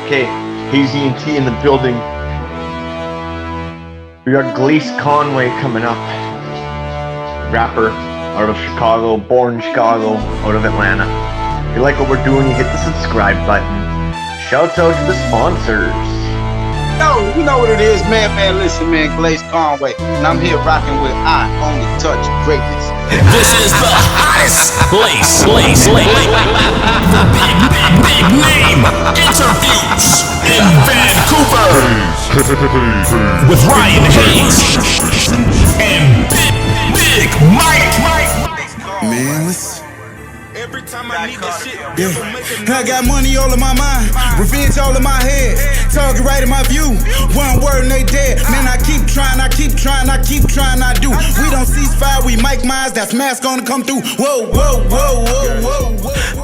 Okay, Hazy and T in the building. We got Glace Conway coming up. Rapper out of Chicago, born in Chicago, out of Atlanta. If you like what we're doing, you hit the subscribe button. Shouts out to the sponsors. Yo, you know what it is, man. Listen, man, Glace Conway. And I'm here rocking with I Only Touch Greatness. This is the hottest Glace. The big name interviews in Vancouver with Ryan Hayes and Big Mike. Man, listen. Every time I need this shit, I got money all in my mind, revenge all in my head, target right in my view. One word and they dead. Man, I keep trying, I do. We don't cease fire, we Mike Myers, that's mask gonna come through. Whoa.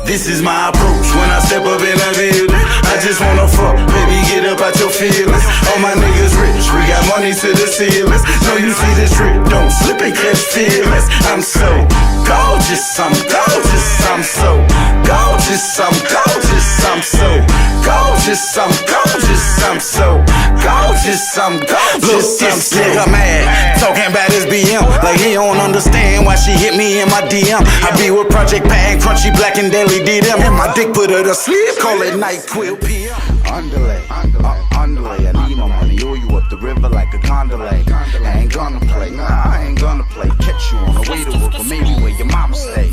This is my approach when I step up in the building. I just wanna fuck, baby, get up out your feelings. All my niggas rich, we got money to the ceilings. Know you see this trick, don't slip and catch feelings. I'm so gorgeous, I'm gorgeous, I'm so gorgeous, I'm gorgeous, I'm so gorgeous, I'm gorgeous, I'm so gorgeous, I'm gorgeous. Look, this nigga mad, talking about his BM, like he don't understand why she hit me in my DM. I be with Project Pat and Crunchy Black and Daily D them, and my dick put her to sleep, call it night quill PM. Underlay, I need my money, owe you up the river like a gondola. I ain't gonna play, I ain't gonna play. Catch you on the way to work, or maybe where your mama stay.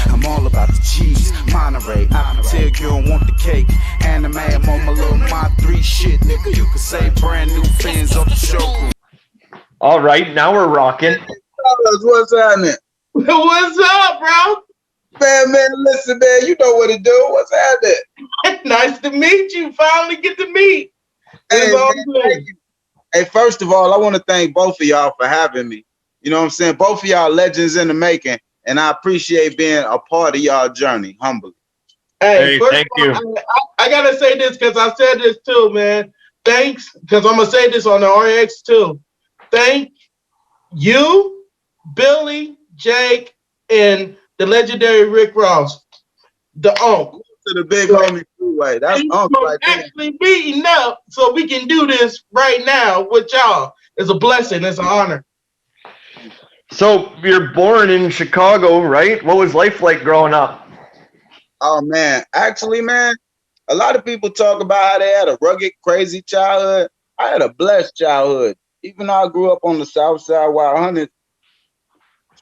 I'm all about the cheese, Monterey. I can tell you don't want the cake. Anime, I'm on my little my 3 shit, nigga. You can say brand new fans off the show. All right, now we're rocking. What's happening? What's up, bro? Man, listen, man, you know what to do. What's happening? Nice to meet you. Finally get to meet. Hey, man, thank you. Hey, first of all, I want to thank both of y'all for having me. You know what I'm saying? Both of y'all legends in the making, and I appreciate being a part of y'all journey, humbly. Hey, first thank of all, you. I gotta say this because I said this too, man. Thanks, because I'm gonna say this on the RX too. Thank you, Billy, Jake, and the legendary Rick Ross, the Unc. To the big homie Freeway. That's Unc right there. Actually meeting up so we can do this right now with y'all. It's a blessing. It's an honor. So you're born in Chicago, right? What was life like growing up? Oh man, actually, man, a lot of people talk about how they had a rugged, crazy childhood. I had a blessed childhood. Even though I grew up on the south side, Wild Hundred,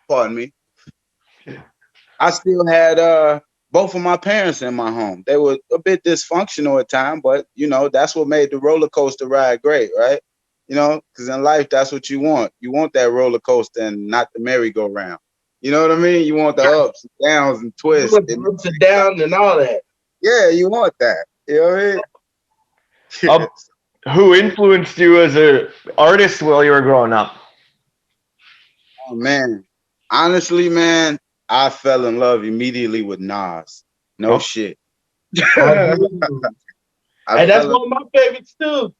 pardon me, I still had both of my parents in my home. They were a bit dysfunctional at times, but you know that's what made the roller coaster ride great, right? You know, because in life that's what you want. You want that roller coaster and not the merry-go-round. You know what I mean? You want the ups and downs and twists, and ups and downs and all that. Yeah, you want that. You know what I mean? Who influenced you as an artist while you were growing up? Oh man, honestly, man, I fell in love immediately with Nas. No shit. And that's one of my favorites too.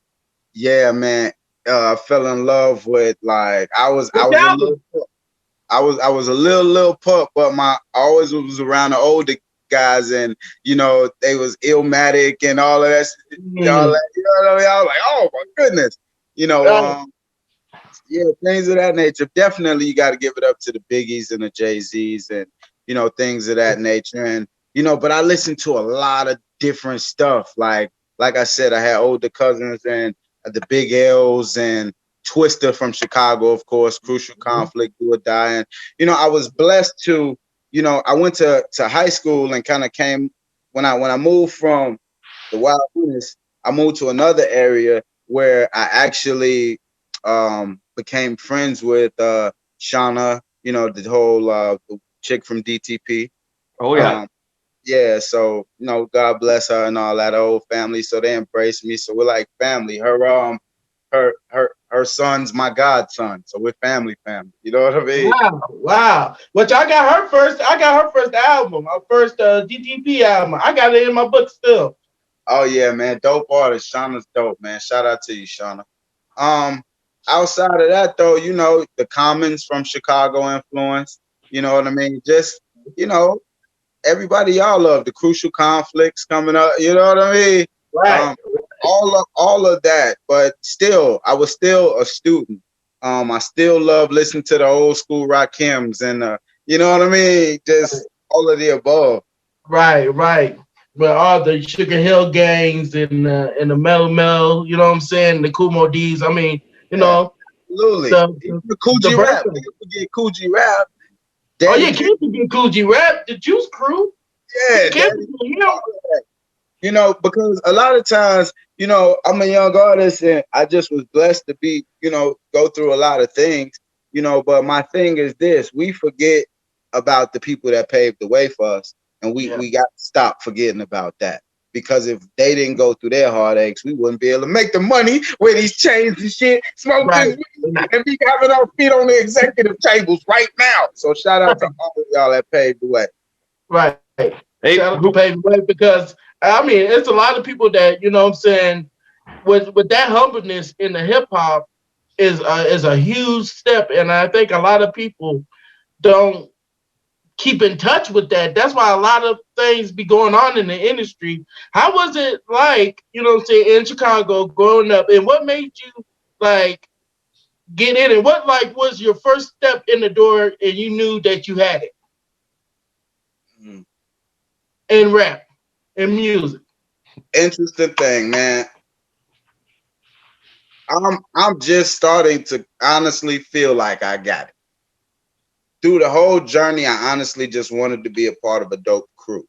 Yeah, man. I fell in love with I was a little pup, but I always was around the older guys, and you know they was Illmatic and all of that. All that, you know what I mean? I was like, oh my goodness, you know, yeah, things of that nature. Definitely, you got to give it up to the Biggies and the Jay-Z's, and you know things of that nature. And you know, but I listened to a lot of different stuff. Like I said, I had older cousins and the Big L's and Twister from Chicago, of course, Crucial Conflict, Do or Die. And, you know, I was blessed to, you know, I went to high school and kind of came, when I moved from the Wild West, I moved to another area where I actually became friends with Shauna, you know, the whole the chick from DTP. Oh, yeah. Yeah, so you know, God bless her and all that old family. So they embraced me. So we're like family. Her son's my godson. So we're family. You know what I mean? Wow. Which I got her first album, our first DTP album. I got it in my book still. Oh yeah, man. Dope artist. Shauna's dope, man. Shout out to you, Shauna. Outside of that though, you know, the Commons from Chicago influence. You know what I mean? Just, you know, everybody y'all love the Crucial Conflicts coming up. You know what I mean? Right. all of that, but still, I was still a student. I still love listening to the old school Rakims and you know what I mean? Just all of the above. Right, right. But all the Sugar Hill gangs and the Mellow Mel, you know what I'm saying? The Kumo D's. I mean, you Yeah, know, absolutely. the Even the, the the Coogee Rap. We version. can forget Coogee Rap. Oh Daddy yeah, J. Kim be Cool G Rap, the Juice Crew. Yeah, Kim Daddy. be him. You know, because a lot of times, you know, I'm a young artist and I just was blessed to be, you know, go through a lot of things, you know, but my thing is this, we forget about the people that paved the way for us. And Yeah. we got to stop forgetting about that. Because if they didn't go through their heartaches, we wouldn't be able to make the money, wear these chains and shit, smoke Right. this weed, and be having our feet on the executive tables right now. So shout out to all of y'all that paved the way. Right. Hey, Shout out to Paving Way because I mean it's a lot of people that, you know what I'm saying, with that humbleness in the hip hop is a huge step. And I think a lot of people don't keep in touch with that. That's why a lot of things be going on in the industry. How was it like, you know what I'm saying, in Chicago growing up, and what made you like get in, and what like was your first step in the door and you knew that you had it Mm. in rap and music? Interesting thing, man. I'm just starting to honestly feel like I got it. Through the whole journey, I honestly just wanted to be a part of a dope crew.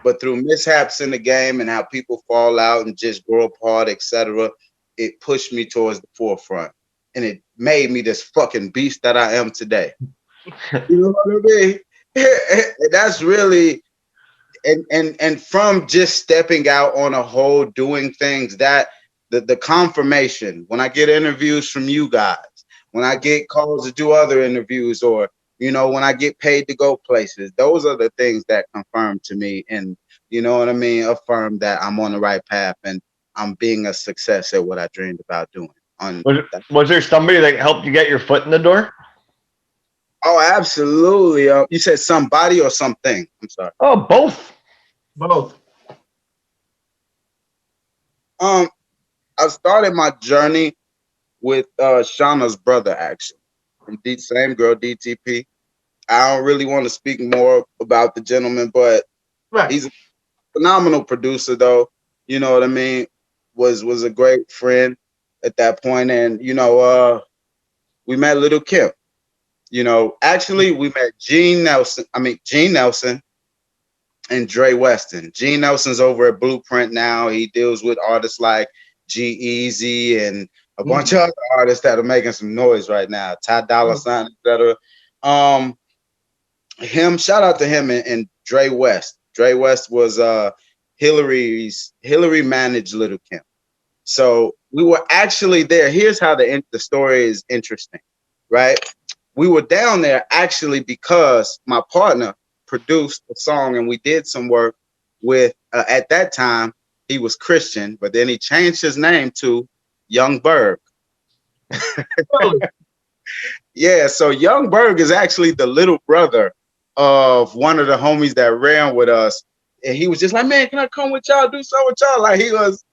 But through mishaps in the game and how people fall out and just grow apart, etc., it pushed me towards the forefront. And it made me this fucking beast that I am today. You know what I mean? That's really and from just stepping out on a whole, doing things that the confirmation when I get interviews from you guys, when I get calls to do other interviews, or you know when I get paid to go places, those are the things that confirm to me, and you know what I mean, affirm that I'm on the right path and I'm being a success at what I dreamed about doing. On was there somebody that helped you get your foot in the door? Oh, absolutely. You said somebody or something? I'm sorry. Oh, both. Both. Um, I started my journey with Shauna's brother, actually, from same girl, DTP. I don't really want to speak more about the gentleman, but Right. he's a phenomenal producer, though. You know what I mean? Was a great friend at that point, and you know, we met Lil Kim. You know, actually, we met Gene Nelson. I mean, Gene Nelson and Dre Weston. Gene Nelson's over at Blueprint now. He deals with artists like G-Eazy and a bunch of other artists that are making some noise right now. Ty Dolla $ign, etc. Shout out to him and Dre West. Dre West was Hillary managed Lil Kim. So we were actually there. Here's how the story is interesting, right? We were down there actually because my partner produced a song and we did some work with, at that time, he was Christian, but then he changed his name to Young Berg. Yeah, so Young Berg is actually the little brother of one of the homies that ran with us. And he was just like, man, can I come with y'all, do something with y'all? Like he was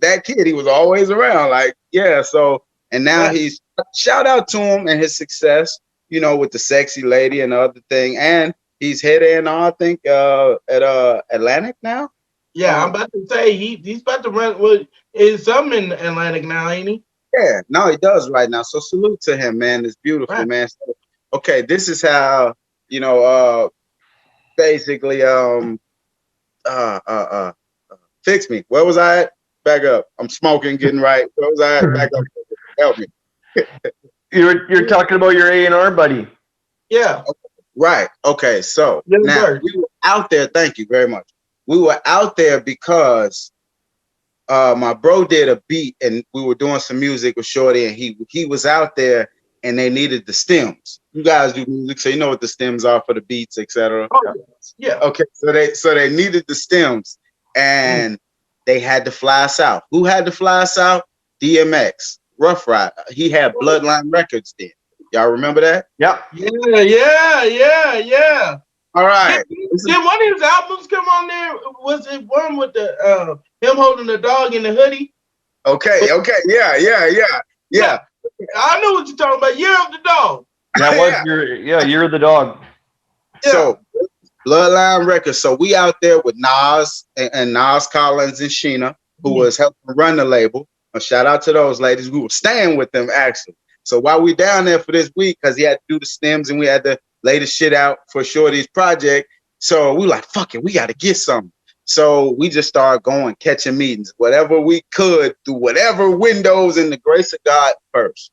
that kid. He was always around. Like, yeah. So, and now he's, shout out to him and his success, you know, with the Sexy Lady and the other thing. And he's head and I think at Atlantic now. Yeah, I'm about to say he's about to run. Well, is some in Atlantic now, ain't he? Yeah, no, he does right now. So salute to him, man. It's beautiful, Right. man. So, okay, this is how, you know, basically fix me. Where was I at? Back up. I'm smoking, getting right. Where was I at? Back up. Help me. You're talking about your A&R buddy. Yeah. Okay. Right. Okay. So Young now Berg. we were out there. Thank you very much. We were out there because my bro did a beat and we were doing some music with Shorty and he was out there and they needed the stems. You guys do music, so you know what the stems are for the beats, etc. Oh, yeah. Okay, so they needed the stems and they had to fly us out. Who had to fly us out? DMX, Rough Ride. He had Bloodline Records then. Y'all remember that? Yep. Yeah. All right. Did one of his albums come on there? Was it one with the him holding the dog in the hoodie? Okay, yeah. I know what you're talking about. Year of the Dog. That was Yeah. You're the Dog. So Bloodline Records. So we out there with Nas and Nas Collins and Sheena, who was helping run the label. A shout out to those ladies. We were staying with them actually. So while we down there for this week, because he had to do the stems and we had to lay the shit out for Shorty's project. So we like, fuck it, we got to get something. So we just started going, catching meetings, whatever we could through whatever windows in the grace of God first.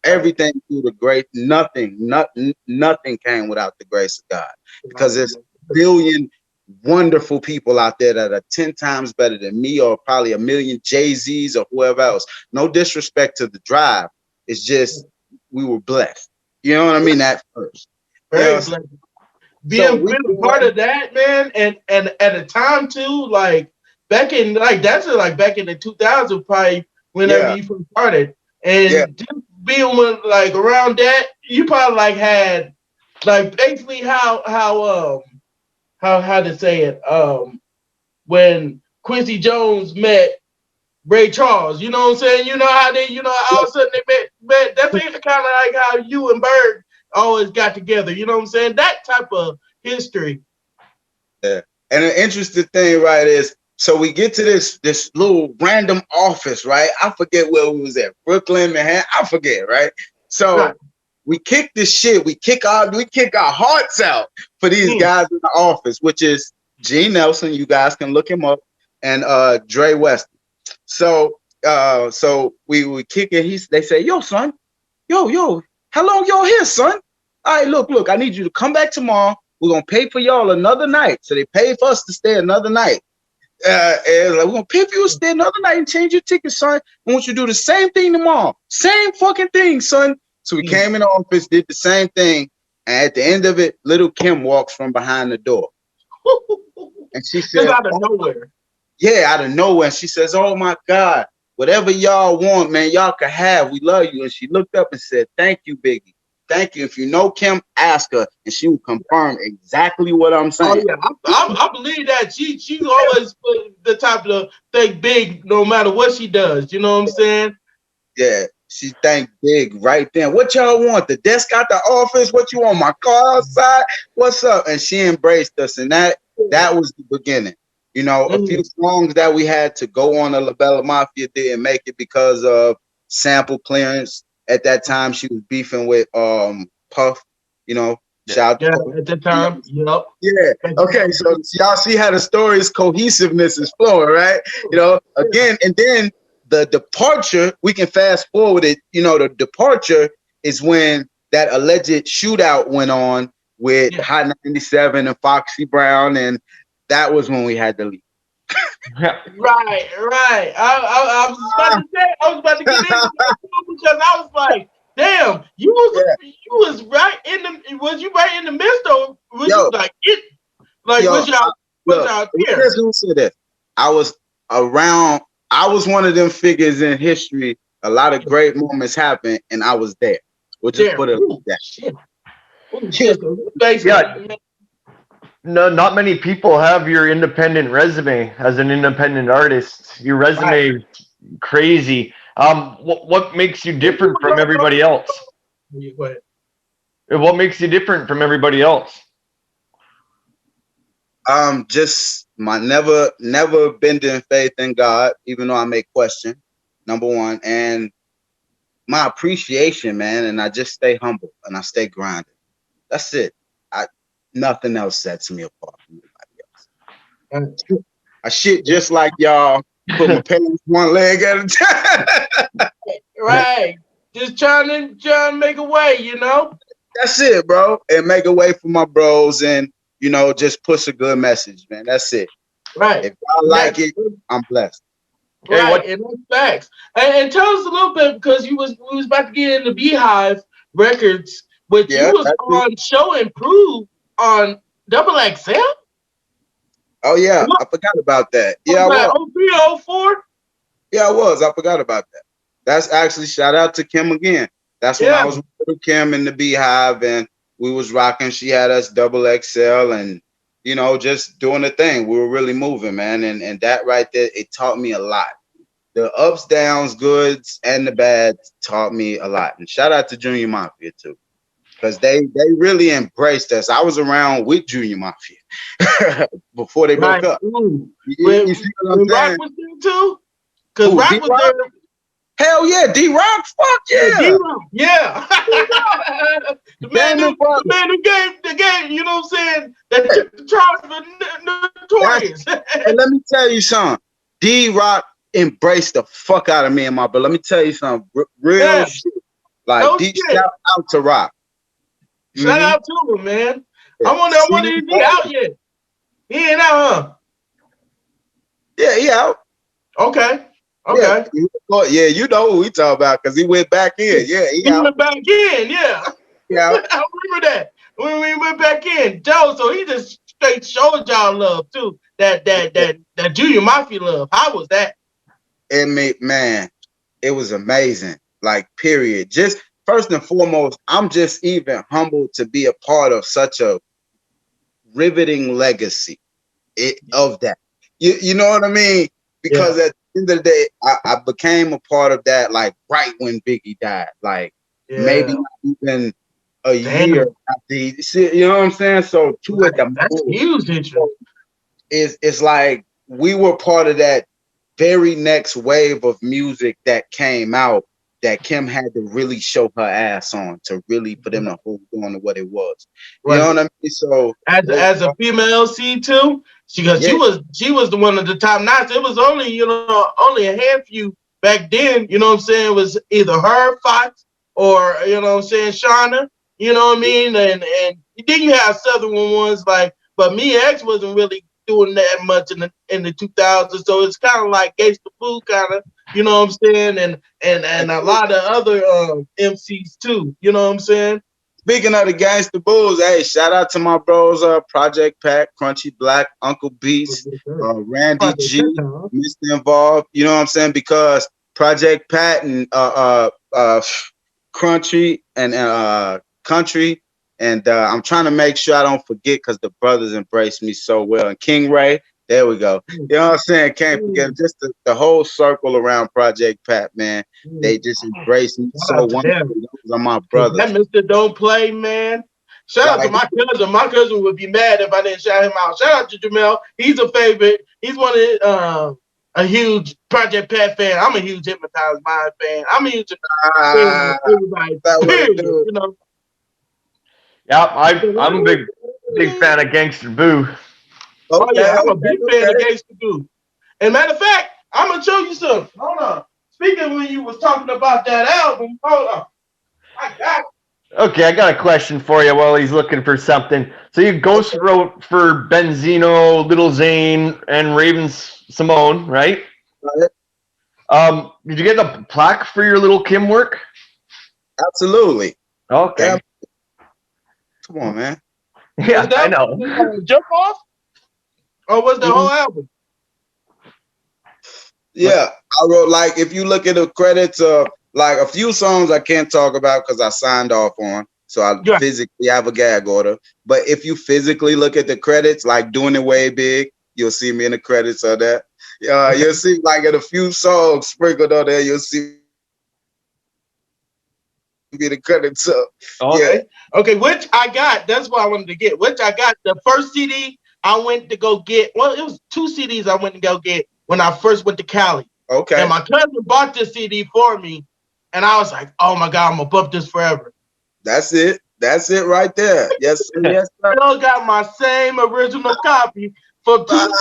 Everything through the grace, nothing came without the grace of God. Because there's a billion wonderful people out there that are 10 times better than me, or probably a million Jay-Z's or whoever else. No disrespect to the drive. It's just we were blessed. You know what I mean? At first. Very You know, blessed. Being part of that, man, and at a time too, like back in back in the 2000s, probably whenever you first started, and just being with like around that, you probably like had like basically how to say it when Quincy Jones met Ray Charles, you know what I'm saying? You know how they, all of a sudden they met that's kind of like how you and Bird always got together, you know what I'm saying? That type of history. Yeah. And an interesting thing, right, is so we get to this little random office, right? I forget where we was at, Brooklyn, Manhattan, I forget, right? So we kick this shit, we kick our hearts out for these guys in the office, which is Gene Nelson, you guys can look him up, and Dre West. So we kick it. They say, yo, son, yo, how long y'all here, son? All right, look, I need you to come back tomorrow. We're gonna pay for y'all another night. So they paid for us to stay another night. And like, we're gonna pay for you to stay another night and change your ticket, son. I want you to do the same thing tomorrow. Same fucking thing, son. So we came in the office, did the same thing, and at the end of it, Lil Kim walks from behind the door. And she said, out of nowhere. Yeah, out of nowhere. And she says, oh my God, whatever y'all want, man, y'all can have. We love you. And she looked up and said, thank you, Biggie. Thank you. If you know Kim, ask her, and she will confirm exactly what I'm saying. Oh yeah, I believe that she's always the type to think big, no matter what she does. You know what I'm saying? Yeah, she thanked Big right then. What y'all want? The desk out the office? What you want? My car outside? What's up? And she embraced us, and that was the beginning. You know, a few songs that we had to go on the La Bella Mafia didn't make it because of sample clearance. At that time, she was beefing with Puff. You know, shout out to Puff. At that time, yep. Yeah. Okay. So y'all see how the story's cohesiveness is flowing, right? You know, again, and then the departure, we can fast forward it. You know, the departure is when that alleged shootout went on with Hot 97 and Foxy Brown, and that was when we had to leave. Right. I was about to get into that because I was like, damn, you was right in the right in the midst of was you like it like was y'all here? I was around. I was one of them figures in history. A lot of great moments happened, and I was there. We'll just put it like that. No, not many people have your independent resume as an independent artist. Your resume is crazy. What makes you different from everybody else? Go ahead. What makes you different from everybody else? Just my never bending faith in God, even though I may question, number one, and my appreciation, man, and I just stay humble and I stay grounded. That's it. Nothing else sets me apart from anybody else. I shit just like y'all. Put my pants one leg at a time. Right. Just trying to make a way, you know? That's it, bro. And make a way for my bros and, you know, just push a good message, man. That's it. Right. If y'all like it, I'm blessed. Right, and that's facts. And tell us a little bit, because we was about to get into Beehive Records, which you was on Show and Prove on Double XL. Oh yeah, I forgot about that. Yeah, I was. 04? Yeah, I was. I forgot about that. That's actually shout out to Kim again. That's when I was with Kim in the Beehive, and we was rocking. She had us Double XL, and you know, just doing the thing. We were really moving, man. And that right there, it taught me a lot. the ups, downs, goods, and the bads taught me a lot. And shout out to Junior Mafia too, because they really embraced us. I was around with Junior Mafia before they broke Right. up. Ooh. You see what I'm When Rock saying? was there too, because Who, Rock was D-Rock? there. Hell yeah, D-Rock, fuck Yeah, yeah. D-Rock, yeah. Damon The brother. man who gave the game, you know what I'm saying? That took the charge for Notorious. And let me tell you something. D-Rock embraced the fuck out of me and my brother. Let me tell you something. Real Yeah, shit. Like, no D, shit. shout out to Rock. Shout out to him, man. Yeah. I wonder if he out yet. He ain't out, Yeah, he out. huh? Okay. Yeah, yeah, you know who we talk about because he went back in. Yeah, he He out. went back in, yeah. Yeah. I remember that. When we went back in, Joe, so he just straight showed y'all love too. That Junior Mafia love. How was that? Man, it was amazing. Like, period. Just first and foremost, I'm just even humbled to be a part of such a riveting legacy of that. You know what I mean? Because at the end of the day, I became a part of that like right when Biggie died. Like maybe not even a year after he, you know what I'm saying? So at the that's moment, huge. it's like we were part of that very next wave of music that came out that Kim had to really show her ass on to really for them to hold on to what it was. You know what I mean? So as a female C too, she was the one of the top notch. It was only only a handful back then. You know what I'm saying? It was either her, Fox, or you know what I'm saying, Shauna. You know what I mean? And then you have Southern ones like, but me X wasn't really doing that much in the 2000s. So it's kind of like Gangsta Boo kind of. You know what I'm saying? And a lot of other MCs too. You know what I'm saying? Speaking of the Gangsta Bulls, hey, shout out to my bros, Project Pat, Crunchy Black, Uncle Beast, Randy G, Mr. Involved. You know what I'm saying? Because Project Pat and Crunchy and Country, and I'm trying to make sure I don't forget because the brothers embraced me so well. And King Ray, there we go. You know what I'm saying? Can't forget just the whole circle around Project Pat, man. They just embraced me so wonderfully. Those are my brothers. That Mr. Don't Play, man. Shout out to my cousin. My cousin would be mad if I didn't shout him out. Shout out to Jamel. He's a favorite. He's one of a huge Project Pat fan. I'm a huge Hypnotized Mind fan. I'm a huge fan of everybody. Period. You know. Yeah, I'm a big fan of Gangster Boo. Oh yeah, I'm a big fan of Gangsta Boo. And matter of fact, I'm gonna show you something. Hold on. Speaking when you was talking about that album, hold on. I got it. Okay, I got a question for you while he's looking for something. So you ghost wrote for Benzino, Little Zane, and Ravens Simone, right? Did you get a plaque for your Lil Kim work? Absolutely. Okay. Yeah. Come on, man. Yeah, I know. Jump Off? Or was the whole album? Yeah, I wrote, like, if you look at the credits of like a few songs I can't talk about because I signed off on, so I physically have a gag order. But if you physically look at the credits, like Doing It Way Big, you'll see me in the credits of that. You'll see like in a few songs sprinkled on there, you'll see me the credits up. Okay. Okay, which I got. That's what I wanted to get. Which I got the first CD I went to go get. Well, it was 2 CDs I went to go get when I first went to Cali. Okay. And my cousin bought this CD for me, and I was like, "Oh my God, I'm gonna bump this forever." That's it. That's it right there. Yes, sir. Yes, sir. I got my same original copy from first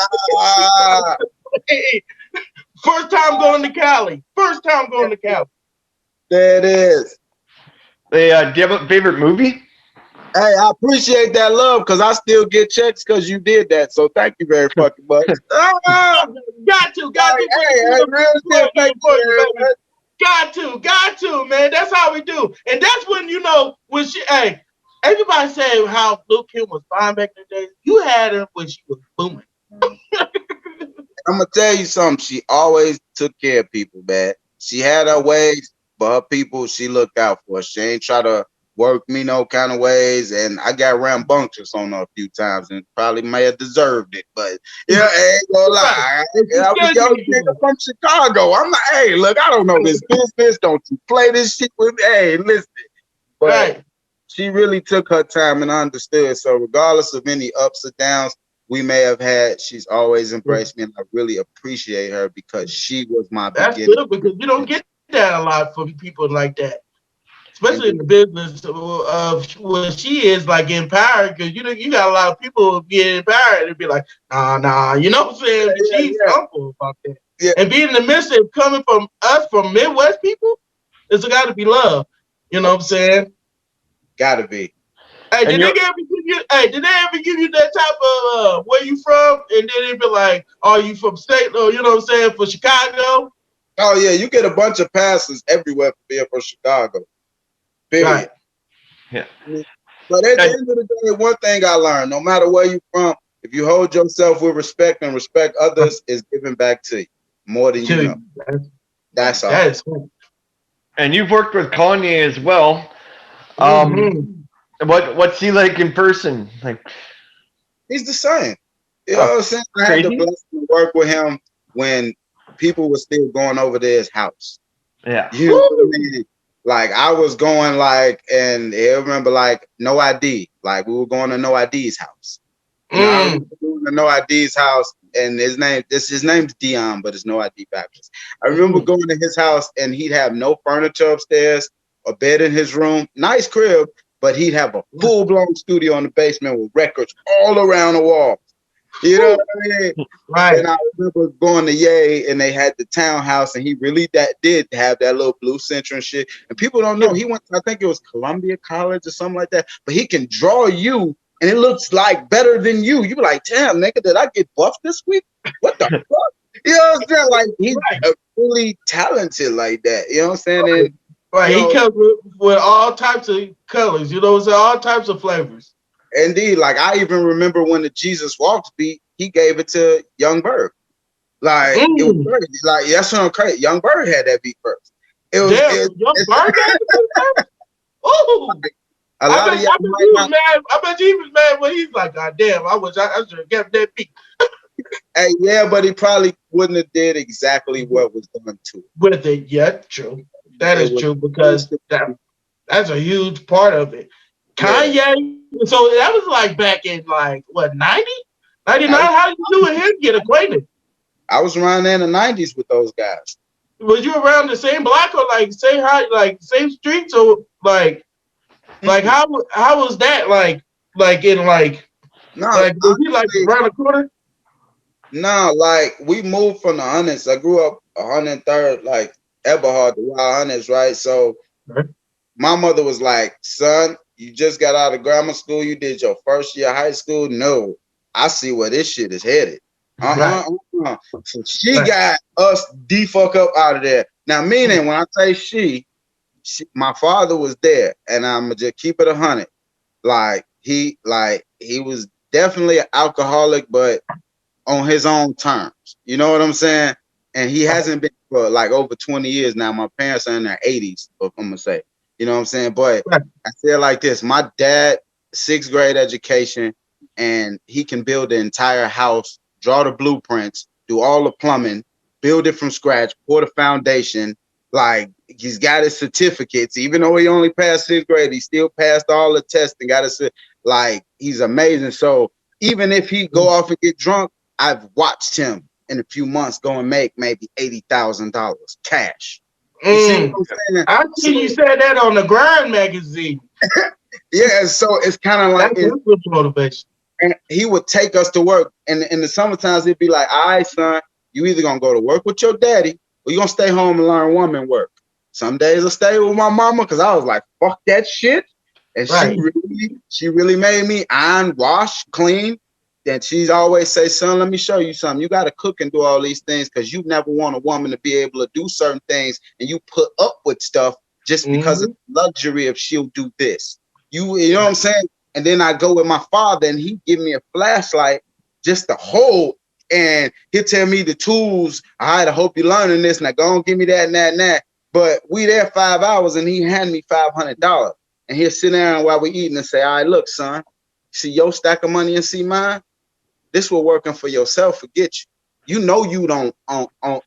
time going to Cali. First time going to Cali. There it is. Hey, do you have a favorite movie? Hey, I appreciate that love because I still get checks because you did that. So thank you very fucking much. Got to. Hey, real shit. Thank you, got to, man. That's how we do. And that's when, when everybody say how Lil Kim was fine back in the day. You had her when she was booming. I'm going to tell you something. She always took care of people, man. She had her ways, but her people, she looked out for. She ain't try to worked me no kind of ways, and I got rambunctious on her a few times, and probably may have deserved it. But yeah, I ain't gonna lie. I was young nigga from Chicago. I'm like, hey, look, I don't know this business. Don't you play this shit with me? Hey, listen. But she really took her time and understood. So regardless of any ups or downs we may have had, she's always embraced me, and I really appreciate her because she was my beginning. That's good because you don't get that a lot from people like that, especially in the business of what she is, like empowered. Because you got a lot of people getting empowered and be like, nah, you know what I'm saying? But she's humble about that. Yeah. And being in the midst of coming from us, from Midwest people, it's got to be love. You know what I'm saying? Gotta be. Hey, did they ever give you that type of where you from? And then they be like, "Are you from state?" Or you know what I'm saying, for Chicago? Oh yeah, you get a bunch of passes everywhere for being from Chicago. Period. Right. Yeah. But at the end of the day, one thing I learned: no matter where you're from, if you hold yourself with respect and respect others, is giving back to you more than you know. That's all. That is cool. And you've worked with Kanye as well. What's he like in person? Like, he's the same. You know what I'm saying? I had the blessing to work with him when people were still going over to his house. Yeah. You know what I mean? Like I was going and I remember No ID. Like we were going to No ID's house. You know, I remember going to No ID's house, and his name's Dion, but it's No ID Baptist. I remember going to his house, and he'd have no furniture upstairs, a bed in his room, nice crib, but he'd have a full-blown studio in the basement with records all around the walls. You know what I mean? Right. And I remember going to Ye, and they had the townhouse, and he really did have that little blue center and shit. And people don't know he went to, I think it was Columbia College or something like that. But he can draw you, and it looks like better than you. You be like, damn, nigga, did I get buffed this week? What the fuck? You know what I'm saying? Like he's really talented like that. You know what I'm saying? And, right. He comes with all types of colors. You know what I'm saying? All types of flavors. Indeed, like I even remember when the Jesus Walks beat, he gave it to Young Bird. Like it was crazy. Like that's what I'm crazy. Young Bird had that beat first. It was Young Bird had the beat first. Ooh. I bet he was mad when he's like, God damn, I should have kept that beat. Hey, yeah, but he probably wouldn't have did exactly what was done to it. With it, yeah, true. That is true because that's a huge part of it. Kanye, so that was like back in what, 90? 99? How did you and him get acquainted? I was around there in the 90s with those guys. Was you around the same block or same streets or how was that was he around the corner? No, we moved from the Hundreds. I grew up 103rd, Eberhard, the Wild Hundreds, right? So my mother was like, son, you just got out of grammar school. You did your first year of high school. No, I see where this shit is headed. So she got us the fuck up out of there. Now, meaning when I say she, my father was there, and I'm just keep it 100. He was definitely an alcoholic, but on his own terms. You know what I'm saying? And he hasn't been for over 20 years now. My parents are in their 80s, I'm gonna say. You know what I'm saying? But I say it like this: my dad, 6th grade education, and he can build the entire house, draw the blueprints, do all the plumbing, build it from scratch, pour the foundation. He's got his certificates, even though he only passed 6th grade, he still passed all the tests and got his he's amazing. So even if he go off and get drunk, I've watched him in a few months go and make maybe $80,000 cash. You see what I'm saying? I see you said that on the Grind magazine. Yeah, so it's kind of like that's motivation. And he would take us to work, and in the summer times he'd be like, all right, son, you either gonna go to work with your daddy or you gonna stay home and learn woman work. Some days I stay with my mama because I was like, fuck that shit. And she really made me iron, wash, clean. And she's always say, son, let me show you something. You got to cook and do all these things because you never want a woman to be able to do certain things, and you put up with stuff just because of the luxury of she'll do this. You know what I'm saying? And then I go with my father, and he give me a flashlight just to hold, and he'll tell me the tools. All right, I hope you're learning this. Now go and give me that and that and that. But we there 5 hours, and he handed me $500. and he'll sit down while we eating and say, all right, look, son, see your stack of money and see mine? This will working for yourself. Forget you. You know you don't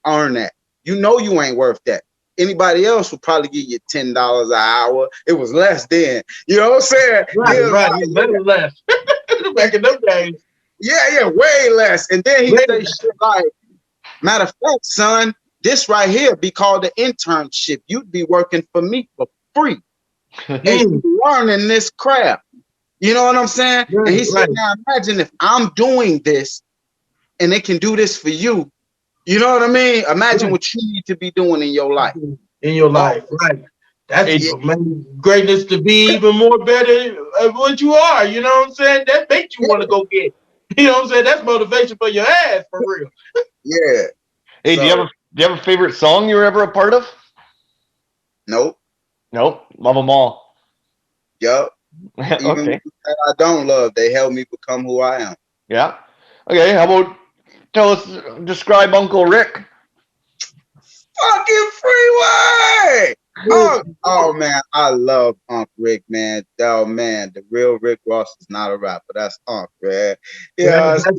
earn that. You know you ain't worth that. Anybody else would probably give you $10 an hour. It was less then. You know what I'm saying? Right, better less. Back in them days. Yeah, way less. And then he say shit like, matter of fact, son, this right here be called the internship. You'd be working for me for free. And you learning this craft. You know what I'm saying? Right, and he said, now imagine if I'm doing this and they can do this for you. You know what I mean? Imagine what you need to be doing in your life. In your life, right. That's greatness to be even more better at what you are. You know what I'm saying? That makes you want to go get. You know what I'm saying? That's motivation for your ass, for real. Yeah. Hey, do you have a favorite song you were ever a part of? Nope. Nope. Love them all. Yup. Even Okay. that I don't love, they help me become who I am. Yeah. Okay. How about describe Uncle Rick? Fucking freeway. Oh man, I love Unc Rick, man. Oh man, the real Rick Ross is not a rapper. That's Unc, man. Yeah, that's I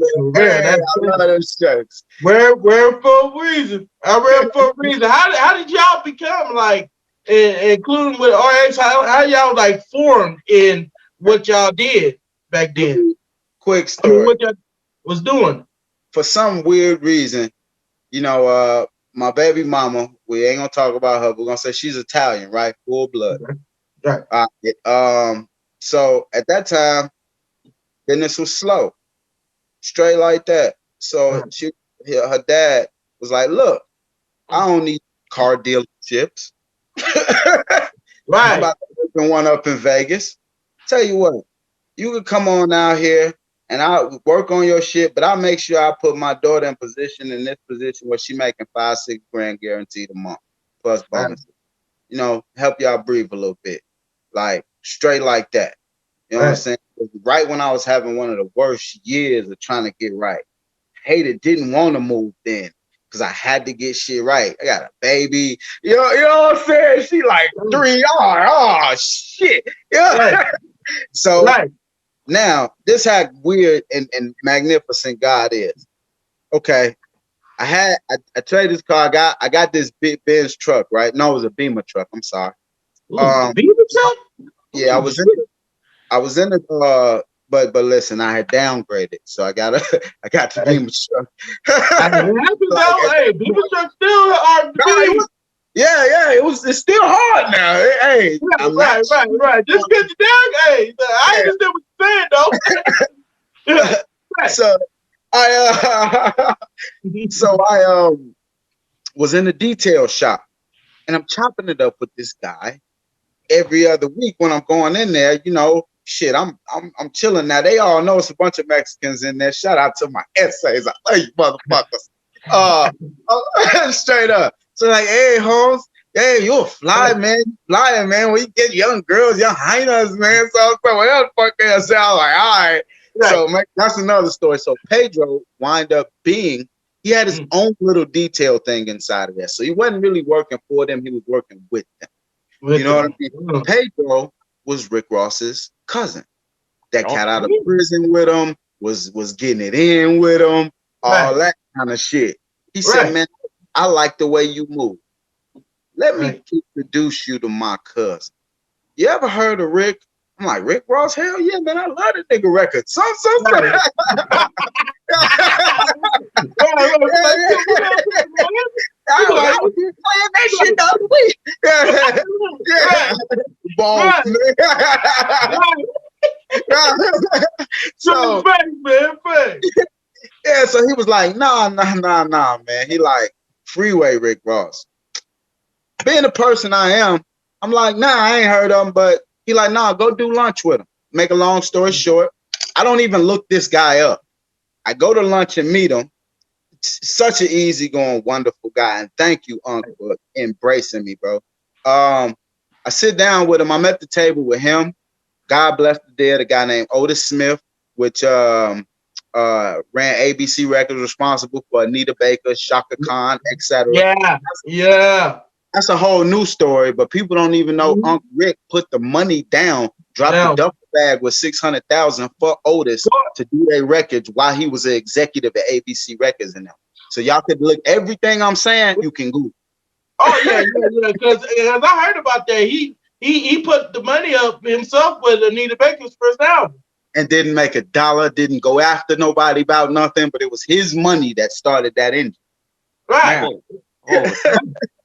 love those jokes. We're for a reason. I read for a reason. How did y'all become like, including with RX? How y'all like formed in what y'all did back then? Quick story. What y'all was doing? For some weird reason, you know, my baby mama, we ain't gonna talk about her. We're gonna say she's Italian, right? Full blood. Right. So at that time, business was slow, straight like that. So her dad was like, "Look, I don't need car dealerships. I'm about to open one up in Vegas. Tell you what, you can come on out here and I'll work on your shit, but I'll make sure I put my daughter in this position where she making $5-6 grand guaranteed a month plus bonuses. You know, help y'all breathe a little bit, like straight like that. You know what I'm saying? Right when I was having one of the worst years of trying to get right, didn't want to move then because I had to get shit right. I got a baby. You know what I'm saying? She like 3 R. Oh shit. Yeah. So now this how weird and magnificent God is. Okay. I traded this car. I got this big Benz truck, right? No, it was a Beamer truck. I'm sorry. Beamer truck? Yeah, I was in the but listen, I had downgraded, so I got the Beamer truck. Hey, Beamer truck still are it's still hard now. Hey, right. Just get you down. Hey, I understand what you're saying though. So I was in the detail shop and I'm chopping it up with this guy every other week when I'm going in there. You know, shit, I'm chilling now. They all know it's a bunch of Mexicans in there. Shout out to my essays. I love you motherfuckers. Straight up. So like, hey, Holmes, hey, you a flying man. When you get young girls, young hyenas, man. So whatever the fuck they say, I was like, all right. So man, that's another story. So Pedro wind up being, he had his own little detail thing inside of there. So he wasn't really working for them. He was working with them. You know what I mean? Pedro was Rick Ross's cousin. That cat out of prison with him, was getting it in with him, all that kind of shit. He said, man, I like the way you move. Let me introduce you to my cousin. You ever heard of Rick? I'm like, Rick Ross? Hell yeah, man. I love the nigga record. So. I was playing that shit the other week. Balls, so, yeah, so he was like, nah, man. He like, Freeway Rick Ross. Being the person I am, I'm like, nah, I ain't heard of him, but he like, nah, go do lunch with him. Make a long story short, I don't even look this guy up. I go to lunch and meet him. Such an easygoing, wonderful guy. And thank you, Uncle, for embracing me, bro. I sit down with him. I'm at the table with him. God bless the dead, a guy named Otis Smith, which ran ABC Records, responsible for Anita Baker, Shaka Khan, etc. Yeah. that's a whole new story, but people don't even know Uncle Rick put the money down, dropped the duffel bag with $600,000 for Otis to do their records while he was an executive at ABC Records and them. So y'all could look everything I'm saying, you can Google. Oh yeah, because I heard about that. He put the money up himself with Anita Baker's first album. And didn't make a dollar, didn't go after nobody about nothing, but it was his money that started that engine. Right.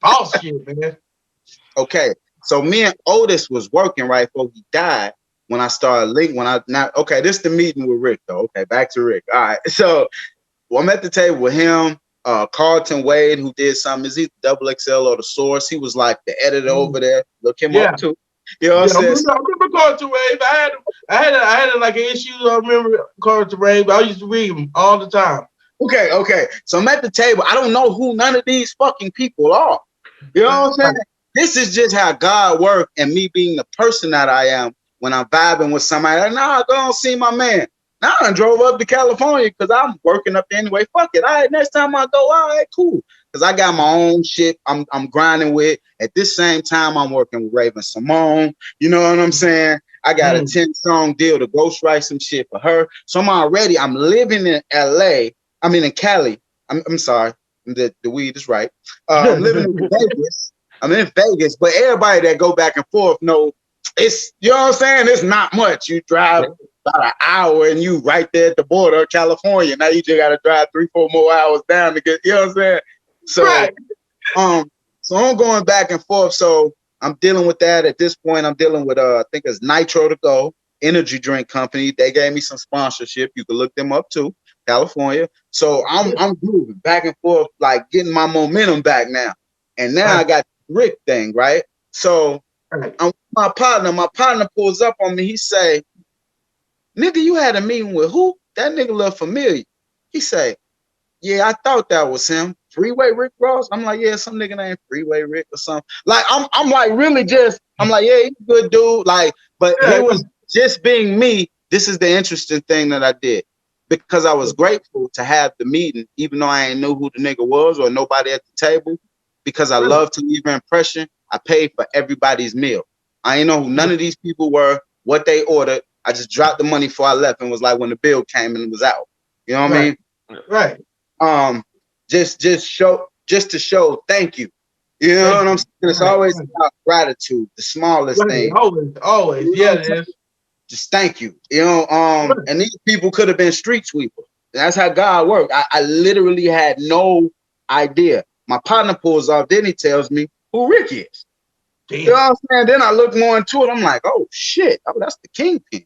Oh shit, man. Okay, so me and Otis was working right before he died. When I started this is the meeting with Rick though. Okay, back to Rick. All right, so I'm at the table with him, Carlton Wade, who did something. Is he Double XL or The Source? He was like the editor over there. Look him up too. You know what I'm saying? I remember Carlton Wade. I had like an issue. I remember Carlton Wade, but I used to read him all the time. Okay. So I'm at the table. I don't know who none of these fucking people are. You know what I'm saying? This is just how God works, and me being the person that I am when I'm vibing with somebody. Like, nah, go and see my man. Now I drove up to California because I'm working up there anyway. Fuck it. All right, next time I go, all right, cool. Because I got my own shit I'm grinding with. At this same time, I'm working with Raven Simone. You know what I'm saying? I got a 10-song deal to ghostwrite some shit for her. So I'm living in LA. I mean in Cali. I'm sorry. The weed is right. I'm living in Vegas. I'm in Vegas, but everybody that go back and forth know it's, you know what I'm saying? It's not much. You drive about an hour and you right there at the border of California. Now you just got to drive 3-4 more hours down to get, you know what I'm saying? So, so I'm going back and forth. So I'm dealing with that. At this point, I'm dealing with, I think it's Nitro to Go, energy drink company. They gave me some sponsorship. You can look them up too, California. So I'm moving back and forth, like getting my momentum back now. And now I got the Rick thing, right? So I'm with my partner. My partner pulls up on me. He say, nigga, you had a meeting with who? That nigga look familiar. He say, yeah, I thought that was him. Freeway Rick Ross? I'm like, yeah, some nigga named Freeway Rick or something. Like, I'm like really just, I'm like, yeah, he's a good dude. Like, but it was just being me. This is the interesting thing that I did. Because I was grateful to have the meeting, even though I ain't knew who the nigga was or nobody at the table. Because I love to leave an impression, I paid for everybody's meal. I ain't know who none of these people were, what they ordered. I just dropped the money before I left and was like when the bill came and it was out. You know what I mean? Right. Just to show thank you. You know what I'm saying? It's always about gratitude, the smallest thing. Always. Yeah, it is. Just thank you. You know, and these people could have been street sweepers. That's how God worked. I literally had no idea. My partner pulls off, then he tells me who Rick is. Damn. You know what I'm saying? Then I look more into it. I'm like, oh shit, oh, that's the kingpin.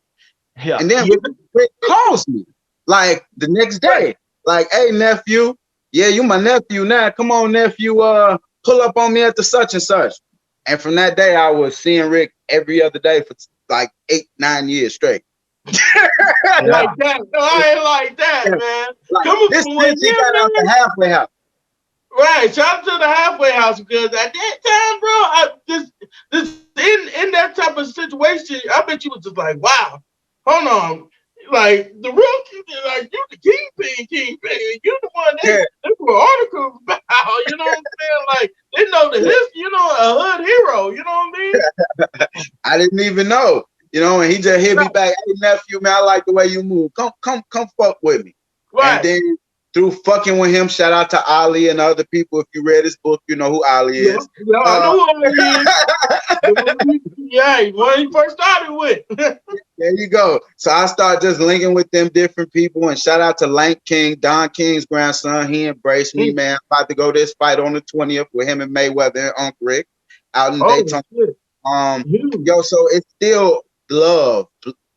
Yeah. And then Rick calls me like the next day, like, hey nephew, yeah, you my nephew now. Come on, nephew, pull up on me at the such and such. And from that day, I was seeing Rick every other day for like 8-9 years straight. Like that? No, I ain't like that, man. Like, Come on, this bitch, he got out the halfway house. Right, shout out to the halfway house because at that time, bro, in that type of situation, I bet you was just like, wow, hold on, like the real, like you the kingpin, you the one they were articles about, you know what I'm saying? Like they know the history, you know, a hood hero, you know what I mean? I didn't even know, you know, and he just hit me back, hey nephew, man, I like the way you move. Come fuck with me. Right. And then through fucking with him, shout out to Ali and other people. If you read his book, you know who Ali is. Yeah, I know who Ali is. Yeah, what he first started with. There you go. So I started just linking with them different people. And shout out to Lank King, Don King's grandson. He embraced me, man. I'm about to go to this fight on the 20th with him and Mayweather and Uncle Rick out in Daytona. Yo, so it's still love,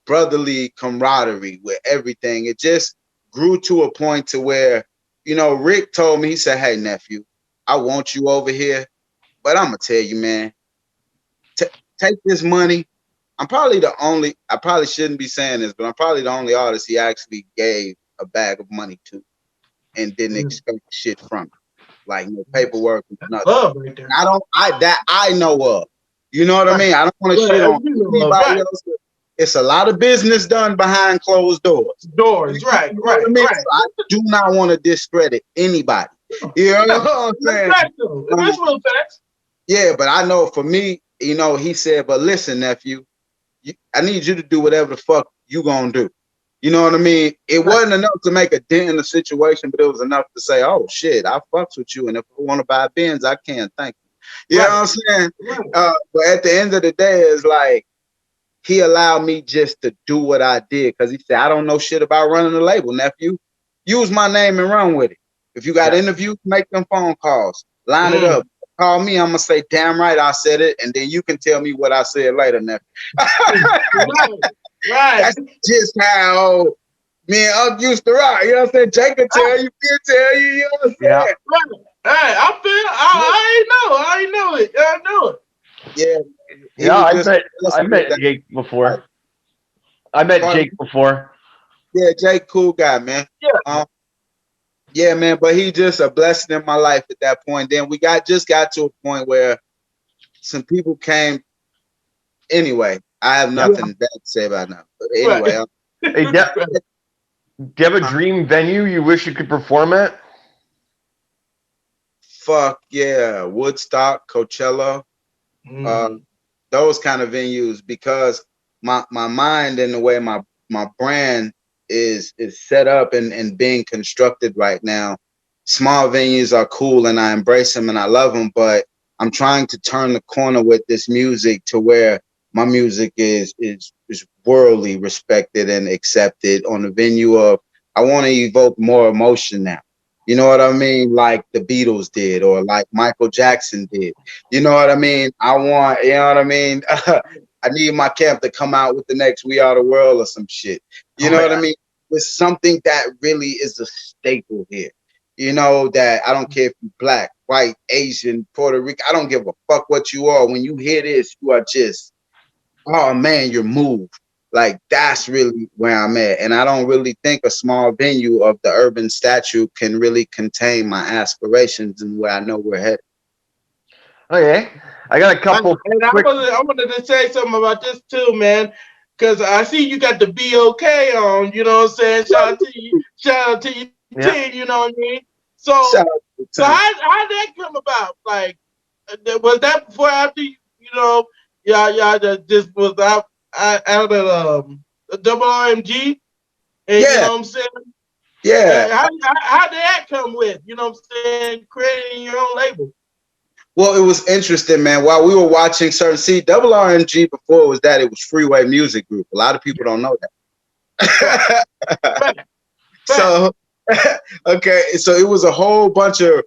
brotherly camaraderie with everything. It just grew to a point to where, you know, Rick told me, he said, hey, nephew, I want you over here, but I'm going to tell you, man, take this money. I probably shouldn't be saying this, but I'm probably the only artist he actually gave a bag of money to and didn't expect shit from it. Like no paperwork and nothing. Right, I know of. You know what I mean? I don't want to shit on anybody else. It's a lot of business done behind closed doors. Right. So I do not want to discredit anybody. You know what I'm saying? That's real facts. Yeah, but I know for me, he said, but listen, nephew, I need you to do whatever the fuck you gonna do. You know what I mean? It wasn't enough to make a dent in the situation, but it was enough to say, oh shit, I fucks with you. And if I want to buy Benz, I can. Thank you. You know what I'm saying? But at the end of the day, it's like he allowed me just to do what I did because he said, I don't know shit about running a label, nephew. Use my name and run with it. If you got interviews, make them phone calls. Line it up. Call me, I'm gonna say, damn right, I said it, and then you can tell me what I said later, nephew. Right. That's just how me and Unc used to rock. You know what I'm saying? Jake can tell you, can tell you, you know what I'm saying? Right. Hey, I ain't know it. I know it. Yeah. I met Jake before. I met Jake before. Yeah, Jake, cool guy, man. Yeah. Yeah, man, but he just a blessing in my life at that point. Then we got to a point where some people came. Anyway, I have nothing bad to say about now. But anyway, Hey, do you have a dream venue you wish you could perform at? fuck yeah, Woodstock, Coachella, those kind of venues, because my mind and the way my brand is set up and being constructed right now. Small venues are cool and I embrace them and I love them, but I'm trying to turn the corner with this music to where my music is worldly respected and accepted on the venue of I want to evoke more emotion now. You know what I mean? Like the Beatles did or like Michael Jackson did. You know what I mean? I want, you know what I mean? I need my camp to come out with the next We Are the World or some shit. You know what I mean? It's something that really is a staple here. You know, that I don't care if you're black, white, Asian, Puerto Rican. I don't give a fuck what you are. When you hear this, you are just, oh man, you're moved. Like that's really where I'm at. And I don't really think a small venue of the urban statue can really contain my aspirations and where I know we're headed. Okay. I got a couple. And I wanted to say something about this too, man. Because I see you got the BOK on, you know what I'm saying? Shout out to you. Shout out to you, team, you know what I mean? So how that come about? Like, was that before after you know, y'all just was out at the double RMG? And you know what I'm saying? Yeah. How did that come with, you know what I'm saying, creating your own label? Well, it was interesting, man. While we were watching certain, see, double RMG before it was Freeway Music Group. A lot of people don't know that. So, okay, so it was a whole bunch of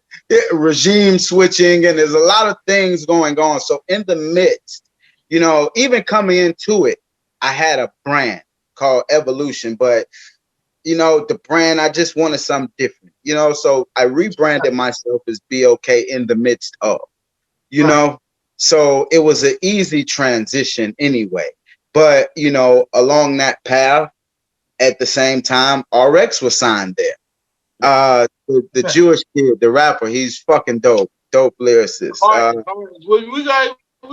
regime switching, and there's a lot of things going on. So in the midst, you know, even coming into it, I had a brand called Evolution, but you know, the brand, I just wanted something different, you know, so I rebranded myself as BOK in the midst of. You know, so it was an easy transition anyway. But, you know, along that path, at the same time, RX was signed there. The Jewish kid, the rapper, he's fucking dope lyricist. We're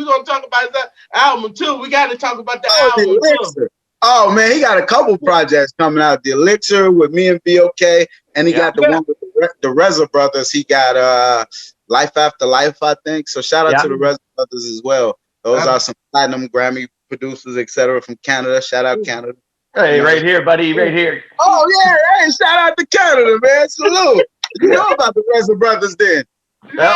gonna talk about that album too. We got to talk about the album too. Oh man, he got a couple projects coming out. The Elixir with me and BOK, and he got the one with the Reza Brothers. He got Life After Life, I think. So shout out to the Reza Brothers as well. Those are some platinum Grammy producers, etc. from Canada. Shout out Canada. Hey, right here, buddy, right here. Oh yeah, hey, shout out to Canada, man. Salute. You know about the Reza Brothers then? Well,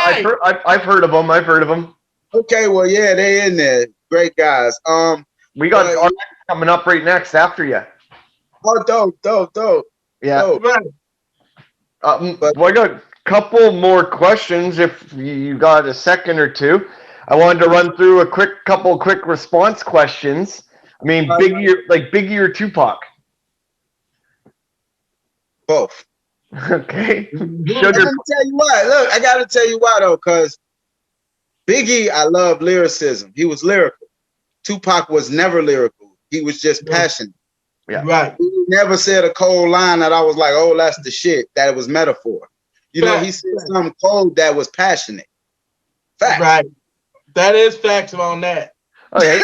I've heard of them. I've heard of them. Okay, well, yeah, they in there. Great guys. We got RX coming up right next after you. Oh, dope. Yeah. Well, I got a couple more questions if you got a second or two. I wanted to run through a couple quick response questions. I mean, Biggie or Tupac? Both. Okay. Let me tell you why. Look, I got to tell you why though, because Biggie, I love lyricism. He was lyrical. Tupac was never lyrical. He was just passionate. Yeah. Right. He never said a cold line that I was like, oh, that's the shit. That it was metaphor. You know, he said something cold that was passionate. Facts. Right. That is facts on that. Okay.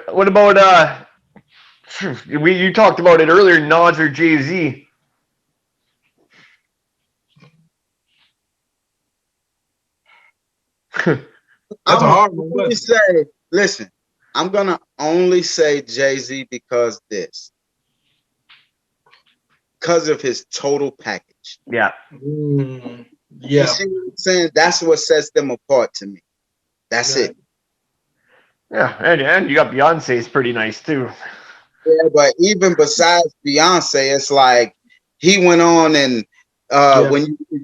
What about you talked about it earlier, Nas or Jay-Z? That's a hard one. Only say, listen, I'm gonna only say Jay-Z because of his total package. Yeah. Yeah. You see what I'm saying? That's what sets them apart to me. That's it. Yeah, and you got Beyonce's pretty nice too. Yeah, but even besides Beyonce, it's like he went on and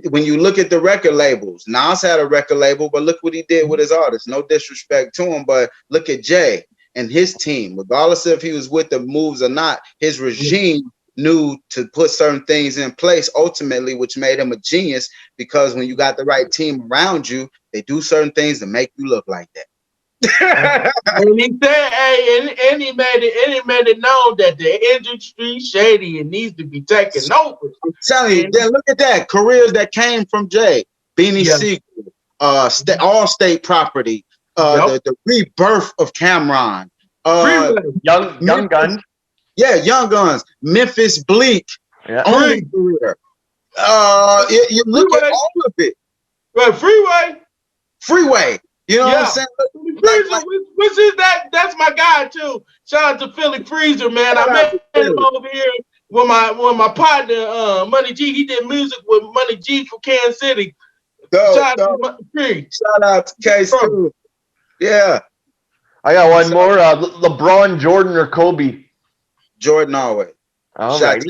when you look at the record labels, Nas had a record label, but look what he did with his artists. No disrespect to him, but look at Jay and his team. Regardless if he was with the moves or not, his regime knew to put certain things in place ultimately, which made him a genius, because when you got the right team around you, they do certain things to make you look like that. And he said, hey, and he made it known that the industry shady and needs to be taken over. I'm telling you, then look at that. Careers that came from Jay, Beanie Siegel, All-State Property, the rebirth of Cameron, Young Guns. Yeah, Young Guns, Memphis Bleak, only career. You look at all of it. Right, Freeway. You know what I'm saying? Which is that's my guy too. Shout out to Philly Freezer, man. I met him over here with my partner, Money G. He did music with Money G from Kansas City. Shout out to Case too. Yeah. I got one more. LeBron, Jordan, or Kobe? Jordan always. All right.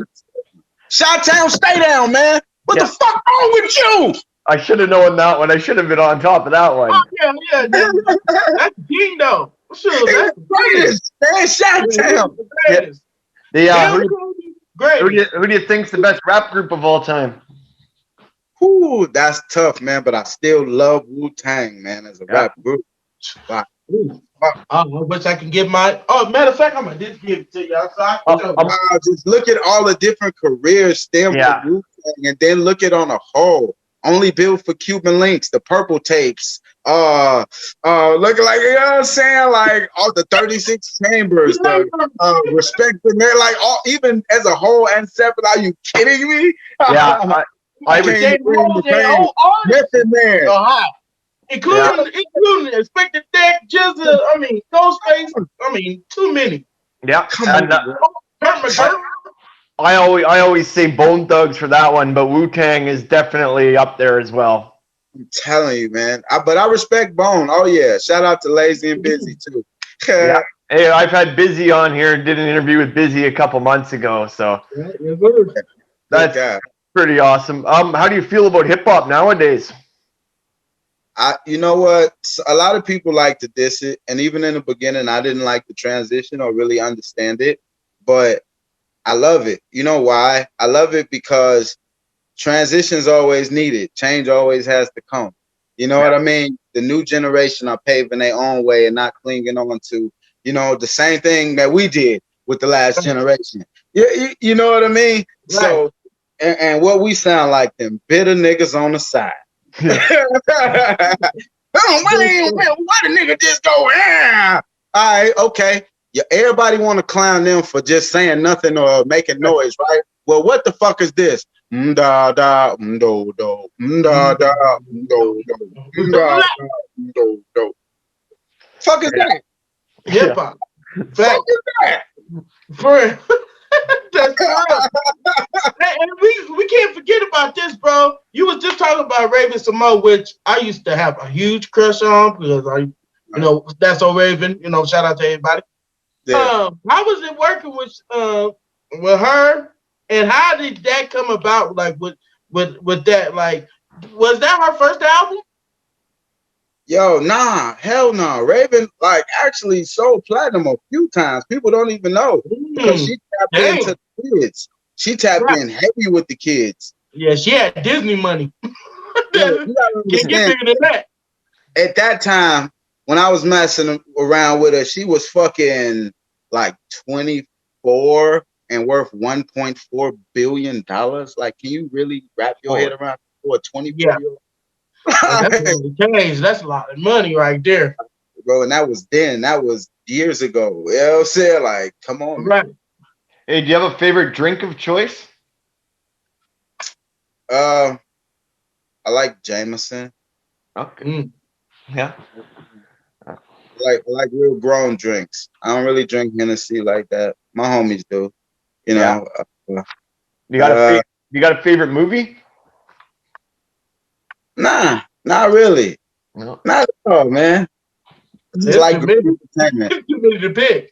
Shot-town, stay down, man. What the fuck wrong with you? I should have known that one. I should have been on top of that one. Oh, yeah. That's King, though. Sure, that's the greatest. Man, Shot-town. Who do you think's the best rap group of all time? Ooh, that's tough, man. But I still love Wu-Tang, man, as a rap group. Wow. I wish I can give my. Oh, matter of fact, I'm gonna just give it to y'all. Just look at all the different careers stem from Wu-Tang, and then look at on a whole. Only built for Cuban Links, the Purple Tapes. Looking like, you know what I'm saying, like all the 36 Chambers, the Respect the Man, like all, even as a whole and separate. Are you kidding me? Yeah, I was Method Man. Including Expected Deck, Jizza, Ghostface, too many. Yeah. I always say Bone Thugs for that one, but Wu-Tang is definitely up there as well. I'm telling you, man. But I respect Bone. Oh yeah. Shout out to Lazy and Busy too. Yeah. Hey, I've had Busy on here. Did an interview with Busy a couple months ago, so that's pretty awesome. How do you feel about hip hop nowadays? You know what? A lot of people like to diss it, and even in the beginning, I didn't like the transition or really understand it, but I love it. You know why? I love it because transition's always needed. Change always has to come. You know what I mean? The new generation are paving their own way and not clinging on to, the same thing that we did with the last generation. You know what I mean? Right. So, and what we sound like them bitter niggas on the side. Why the nigga just go, all right, okay. Yeah, everybody want to clown them for just saying nothing or making noise, right? Well, what the fuck is this? Da da do do da da do do da do do. Fuck is that? Hip hop. Fuck is that? For that's and we can't forget about this, bro. You was just talking about Raven Samo, which I used to have a huge crush on because that's so Raven. Shout out to everybody. Yeah. How was it working with her, and how did that come about? Like with that, like was that her first album? Yo, nah, hell no. Nah. Raven actually sold platinum a few times. People don't even know because she tapped into the kids. She tapped in heavy with the kids. Yeah, she had Disney money. Can't get bigger than that. At that time, when I was messing around with her, she was fucking like 24 and worth $1.4 billion. Like, can you really wrap your head around for a 24-year-old? That's a lot of money right there. Bro, and that was then. That was years ago. You know what I'm saying? Like, come on, right. Man. Hey, do you have a favorite drink of choice? I like Jameson. Okay. Yeah. Like real grown drinks. I don't really drink Hennessy like that. My homies do. You Yeah. know. You got a Uh, you got a favorite movie? nah, not really. No. Not at all, man. I just There's like too many. entertainment. Too many to pick.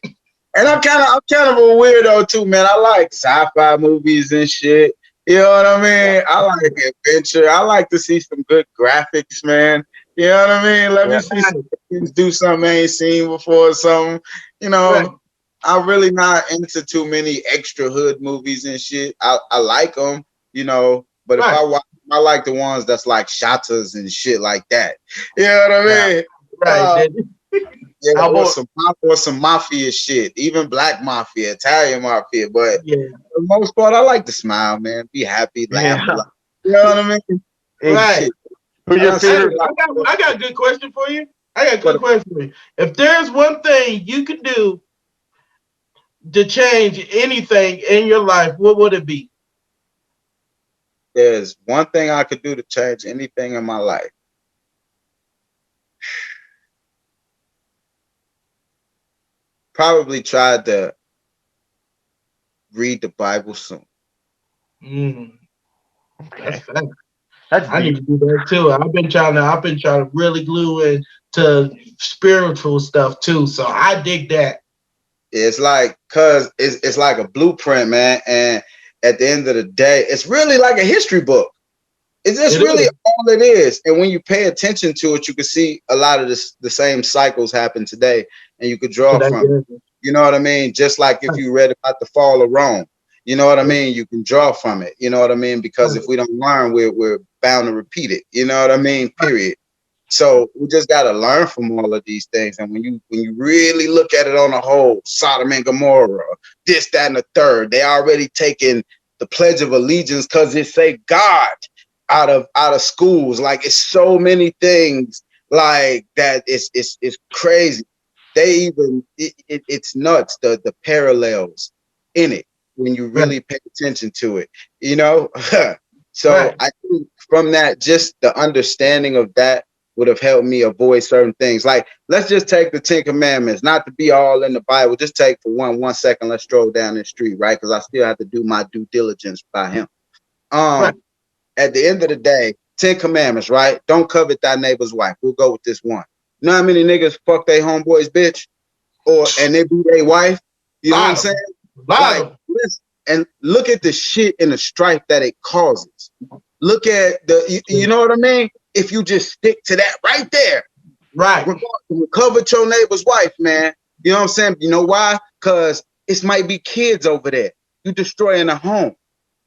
And I'm kind of a weirdo too, man. I like sci-fi movies and shit. You know what I mean? I like adventure. I like to see some good graphics, man. You know what I mean? Let me Yeah. see some things do something I ain't seen before or something. You Right. know, I'm really not into too many extra hood movies and shit. I like them, you know, but if Right. I watch, I like the ones that's like Shatas and shit like that. You know what I Yeah. mean? Right. Uh, yeah, How about or some mafia shit, even black mafia, Italian mafia. But Yeah. for the most part, I like to smile, man. Be happy, laugh a yeah? lot. You know what I mean? Hey, Right. Shit. who's I your done seen Hey, favorite? a lot I got a good question for you. I got a but good question for you. If there's one thing you could do to change anything in your life, what would it be? there's one thing I could do to change anything in my life. Probably try to read the Bible soon. Mm, that's Okay, fact. that's I need deep. to do that too. I've been trying to really glue into spiritual stuff too. So I dig that. It's like, cause it's like a blueprint, man. And at the end of the day, it's really like a history book. It's just It really is. all it is. And when you pay attention to it, you can see a lot of the same cycles happen today, and you could So draw that from it. is. You know what I mean? Just like if you read about the fall of Rome, you know what I mean? You can draw from it. You know what I mean? Because if we don't learn, we're bound to repeat it. You know what I mean? Period. So we just got to learn from all of these things. And when you really look at it on a whole, Sodom and Gomorrah, this, that, and the third, they already taken the Pledge of Allegiance because it say God out of schools. Like it's so many things like that. It's crazy. They even it's nuts the parallels in it when you Right. really pay attention to it. You know. So Right. I think from that, just the understanding of that would have helped me avoid certain things. Like, let's just take the Ten Commandments, not to be all in the Bible. Just take for one second. Let's stroll down the street, right? Because I still have to do my due diligence by him. Right. At the end of the day, Ten Commandments, right? Don't covet thy neighbor's wife. We'll go with this one. You know how many niggas fuck their homeboys, bitch, and they be their wife? You know what I'm Lot of saying? them. Lot Like, of them. listen, and look at the shit and the strife that it causes. Look at you know what I mean? If you just stick to that right there, Right. covet your neighbor's wife, man. You know what I'm saying? You know why? Because it might be kids over there. You destroying a home.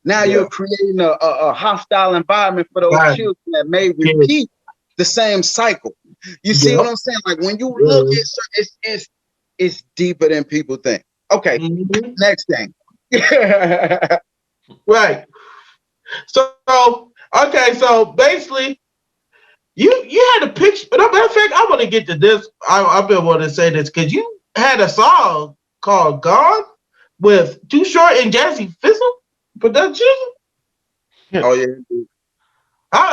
Now Yeah. you're creating a hostile environment for those Right. children that may Kids. repeat the same cycle. You see Yep. what I'm saying? Like when you look Really. at it's deeper than people think. Okay, Mm-hmm. next thing. Right. So okay. So basically, you had a picture. But matter of fact, I want to get to this. I've been wanting to say this because you had a song called "Gone" with Too Short and Jazzy Fizzle production. Oh yeah. How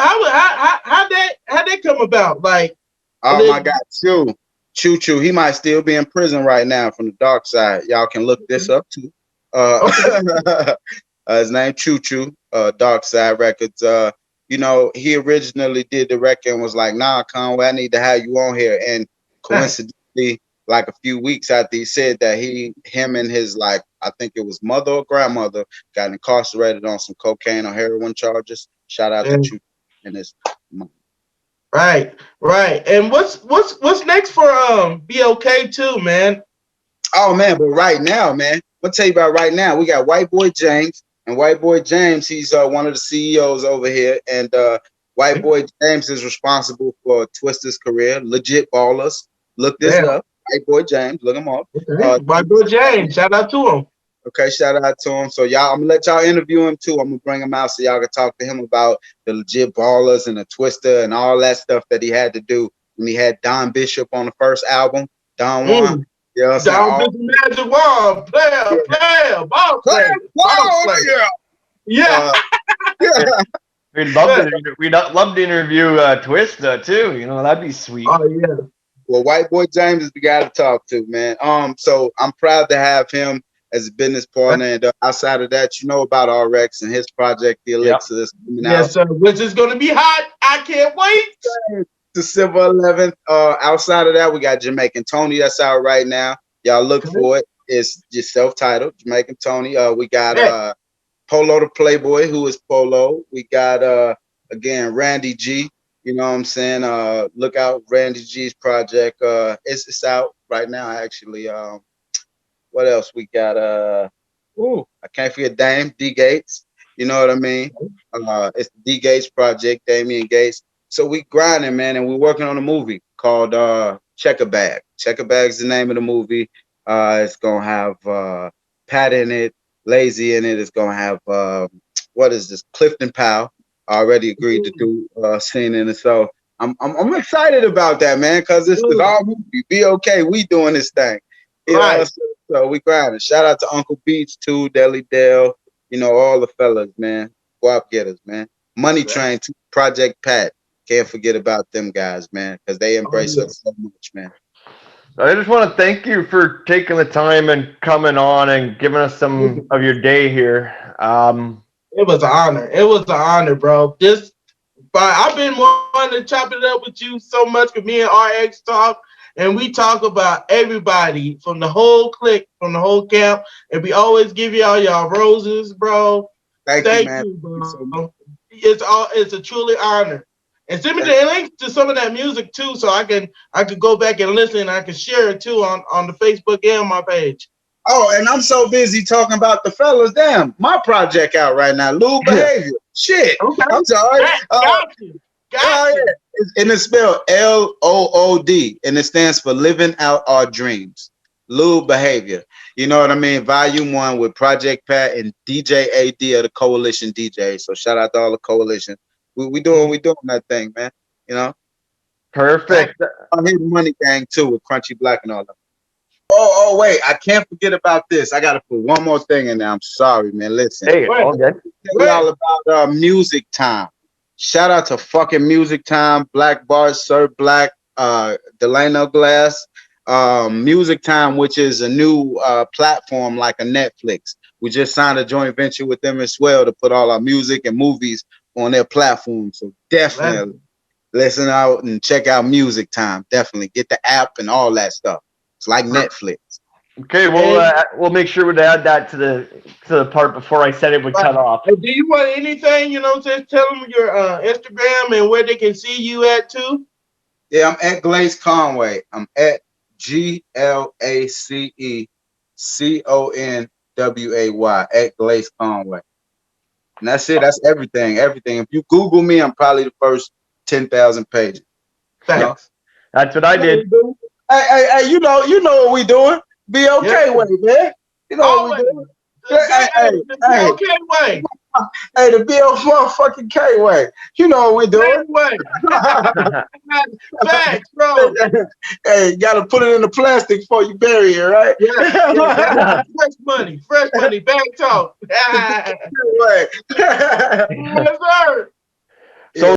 that come about? Like, Oh my they, God, Choo Choo. He might still be in prison right now from the dark side. Y'all can look this up too. okay, His name Choo Choo. Dark Side Records. You know, he originally did the record and was like, "Nah, Conway, I need to have you on here." And right, coincidentally, like a few weeks after he said that, him and his like, I think it was mother or grandmother, got incarcerated on some cocaine or heroin charges. Shout out to and, Choo and his mom. right. And what's next for BOK too, man? Oh man, but right now, man, I'm gonna tell you about right now. We got White Boy James, and White Boy James, he's one of the CEOs over here, and White Boy James is responsible for Twister's career. Legit ballers. Look this Damn. up. White Boy James, look him up. Okay, my boy James. Shout out to him. Okay, shout out to him. So y'all, I'm gonna let y'all interview him too. I'm gonna bring him out so y'all can talk to him about the legit ballers and the Twister and all that stuff that he had to do when he had Don Bishop on the first album. Don Juan. Mm. You know what I'm saying? Down this magic wall, player, ball player, ball player. Yeah. Yeah. Yeah. We'd love to interview Twista too. You know, that'd be sweet. Oh yeah. Well, White Boy James is the guy to talk to, man. So I'm proud to have him as a business partner. And outside of that, you know about RX and his project, The Elixir, that's coming out. Yes, sir. Which is gonna be hot. I can't wait. December 11th. Outside of that, we got Jamaican Tony that's out right now. Y'all look for it. It's just self-titled, Jamaican Tony. We got Polo the Playboy, who is Polo. We got again Randy G. You know what I'm saying? Look out Randy G's project. It's out right now, actually. What else we got? I can't forget Dame D Gates. You know what I mean? It's the D Gates project, Damian Gates. So we grinding, man, and we're working on a movie called Checker Bag. Checker Bag is the name of the movie. It's gonna have Pat in it, Lazy in it. It's gonna have what is this? Clifton Powell already agreed to do a scene in it. So I'm excited about that, man, because it's our movie. Be okay, we doing this thing. You know, so we grinding. Shout out to Uncle Beats too, Deli Dale. You know, all the fellas, man. Go out get us, man. Money Train, Project Pat. Can't forget about them guys, man, because they embrace us so much, man. I just want to thank you for taking the time and coming on and giving us some of your day here. It was an honor. It was an honor, bro. I've been wanting to chop it up with you so much because me and RX talk, and we talk about everybody from the whole clique, from the whole camp, and we always give y'all roses, bro. Thank you, bro. It's a truly honor. And send me the links to some of that music too, so I could go back and listen. And I can share it too on the Facebook and my page. Oh, and I'm so busy talking about the fellas. Damn, my project out right now. Lou Behavior. Shit. Okay. I'm sorry. Got you. And it's spelled LOOD, and it stands for Living Out Our Dreams. Lou Behavior. You know what I mean? Volume 1 with Project Pat and DJ AD of the Coalition DJs. So shout out to all the Coalition. We doing that thing, man. You know? Perfect. I'm hitting Money Gang too with Crunchy Black and all that. Oh, wait, I can't forget about this. I gotta put one more thing in there. I'm sorry, man. Listen. Hey, all good. Tell y'all about Music Time. Shout out to fucking Music Time, Black Bars, Sir Black, Delano Glass. Music Time, which is a new platform like a Netflix. We just signed a joint venture with them as well to put all our music and movies on their platform. So definitely listen out and check out Music Time. Definitely get the app and all that stuff. It's like Netflix. Okay, we'll make sure to add that to the part before I said it would cut off. Do you want anything? You know, just tell them your Instagram and where they can see you at too. Yeah, I'm at Glace Conway. I'm at GLACECONWAY at Glace Conway. And that's it. That's everything. Everything. If you Google me, I'm probably the first 10,000 pages. Thanks. You know? That's what I did. Hey, you know what we doing. Be okay way, man. You know what we doing. Hey, okay way. Hey, the Bill motherfucking K way. You know what we doing. Facts, bro. Hey, you gotta put it in the plastic before you bury it, right? Yeah. Fresh money, back talk. Yes, sir.